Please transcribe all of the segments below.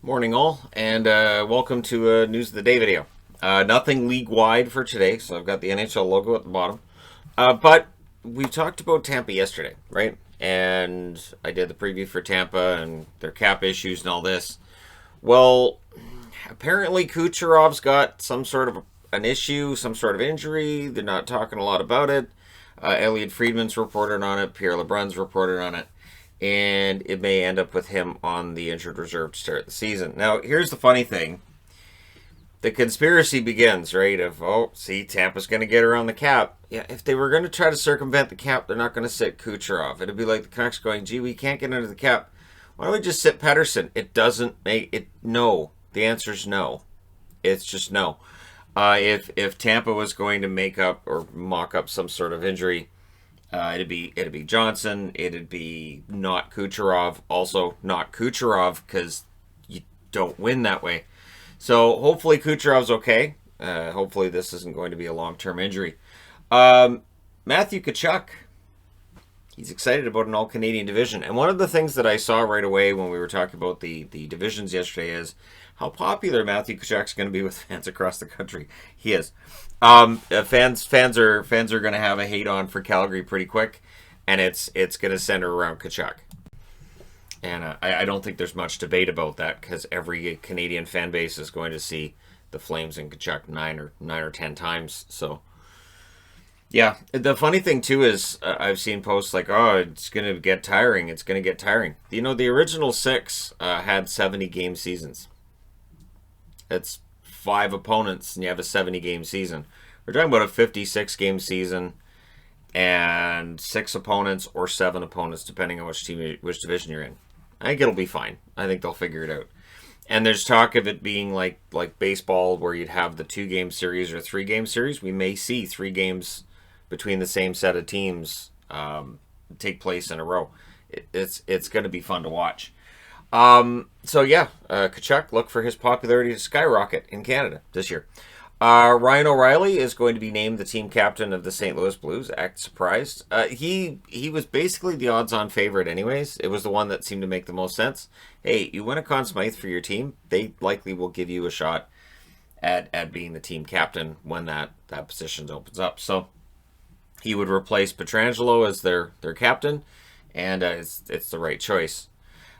Morning all, and welcome to a News of the Day video. Nothing league-wide for today, so I've got the NHL logo at the bottom. But we talked about Tampa yesterday, right? And I did the preview for Tampa and their cap issues and all this. Well, apparently Kucherov's got some sort of an issue, some sort of injury. They're not talking a lot about it. Elliot Friedman's reported on it. Pierre LeBrun's reported on it. And it may end up with him on the injured reserve to start the season. Now, here's the funny thing. The conspiracy begins, right? See, Tampa's going to get around the cap. Yeah, if they were going to try to circumvent the cap, they're not going to sit Kucherov. It'd be like the Canucks going, gee, we can't get under the cap. Why don't we just sit Pettersson? It doesn't make it. No. The answer's no. It's just no. If Tampa was going to make up or mock up some sort of injury, it'd be Johnson. It'd be not Kucherov. Also not Kucherov because you don't win that way. So hopefully Kucherov's okay. Hopefully this isn't going to be a long-term injury. Matthew Tkachuk, he's excited about an all-Canadian division. And one of the things that I saw right away when we were talking about the divisions yesterday is how popular Matthew Tkachuk's going to be with fans across the country. He is. Fans are going to have a hate on for Calgary pretty quick, and it's going to center around Tkachuk. And I don't think there's much debate about that because every Canadian fan base is going to see the Flames and Tkachuk 9 or 10 times. So, yeah. The funny thing, too, is I've seen posts like, oh, it's going to get tiring. It's going to get tiring. You know, the original 6 had 70-game seasons. It's 5 opponents, and you have a 70-game season. We're talking about a 56-game season and 6 opponents or 7 opponents, depending on which division you're in. I think it'll be fine. I think they'll figure it out. And there's talk of it being like baseball, where you'd have the 2-game series or 3-game series. We may see 3 games between the same set of teams take place in a row. It's going to be fun to watch. Tkachuk, look for his popularity to skyrocket in Canada this year. Ryan O'Reilly is going to be named the team captain of the St. Louis Blues. Act surprised. He was basically the odds-on favorite anyways. It was the one that seemed to make the most sense. Hey, you win a Conn Smythe for your team, they likely will give you a shot at being the team captain when that position opens up. So he would replace Pietrangelo as their captain, and it's the right choice.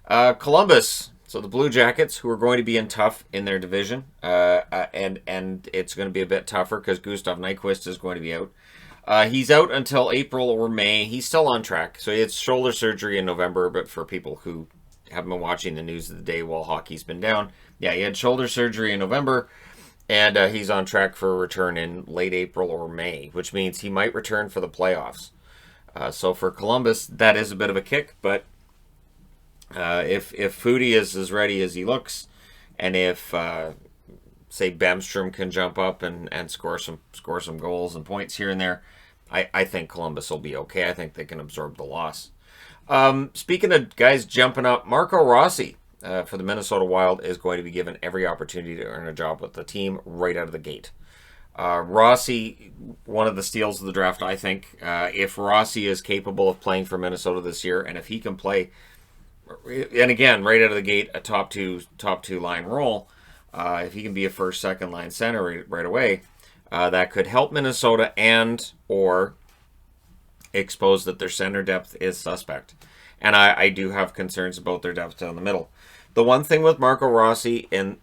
Columbus, so the Blue Jackets, who are going to be tough in their division, and it's going to be a bit tougher because Gustav Nyquist is going to be out. He's out until April or May. He's still on track. So he had shoulder surgery in November, but for people who haven't been watching the news of the day while hockey's been down, yeah, he had shoulder surgery in November, and he's on track for a return in late April or May, which means he might return for the playoffs. So for Columbus, that is a bit of a kick, but if Foodie is as ready as he looks, and if say Bemstrom can jump up and score some goals and points here and there, I think Columbus will be okay. I think they can absorb the loss. Speaking of guys jumping up, Marco Rossi for the Minnesota Wild is going to be given every opportunity to earn a job with the team right out of the gate. Rossi, one of the steals of the draft, I think. If Rossi is capable of playing for Minnesota this year, and if he can play, and again, right out of the gate, a top two line role, if he can be a first, second line center right away, that could help Minnesota and or expose that their center depth is suspect. And I do have concerns about their depth down the middle. The one thing with Marco Rossi in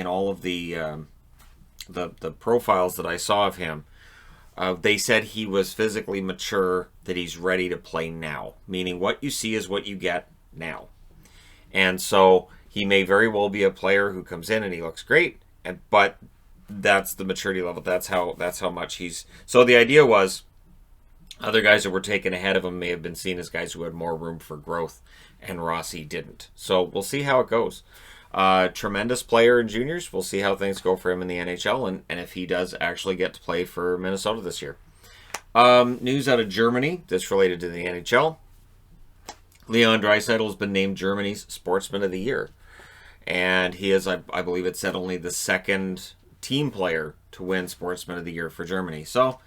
all of the profiles that I saw of him, they said he was physically mature, that he's ready to play now. Meaning what you see is what you get now. And so he may very well be a player who comes in and he looks great, but that's the maturity level. That's how much he's... So the idea was other guys that were taken ahead of him may have been seen as guys who had more room for growth, and Rossi didn't. So we'll see how it goes. Tremendous player in juniors. We'll see how things go for him in the NHL and if he does actually get to play for Minnesota this year. News out of Germany. This related to the NHL. Leon Draisaitl has been named Germany's Sportsman of the Year. And he is, I believe it said, only the second team player to win Sportsman of the Year for Germany. So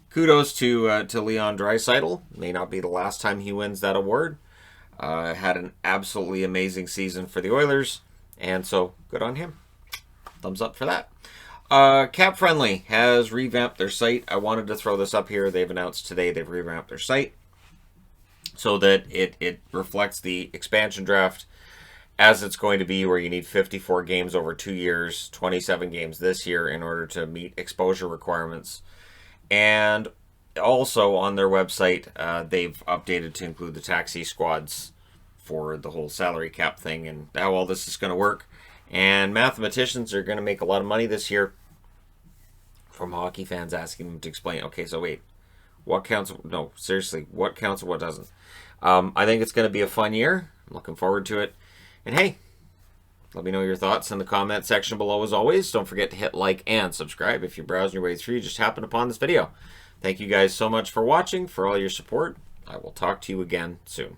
kudos to Leon Draisaitl. May not be the last time he wins that award. Had an absolutely amazing season for the Oilers. And so, good on him. Thumbs up for that. Cap Friendly has revamped their site. I wanted to throw this up here. They've announced today they've revamped their site so that it reflects the expansion draft as it's going to be, where you need 54 games over 2 years, 27 games this year in order to meet exposure requirements. And also on their website, they've updated to include the taxi squads for the whole salary cap thing and how all this is going to work. And mathematicians are going to make a lot of money this year from hockey fans asking them to explain, okay, so wait, what counts? No, seriously, what counts and what doesn't? I think it's going to be a fun year. I'm looking forward to it. And hey, let me know your thoughts in the comment section below as always. Don't forget to hit like and subscribe if you're browsing your way through. You just happened upon this video. Thank you guys so much for watching, for all your support. I will talk to you again soon.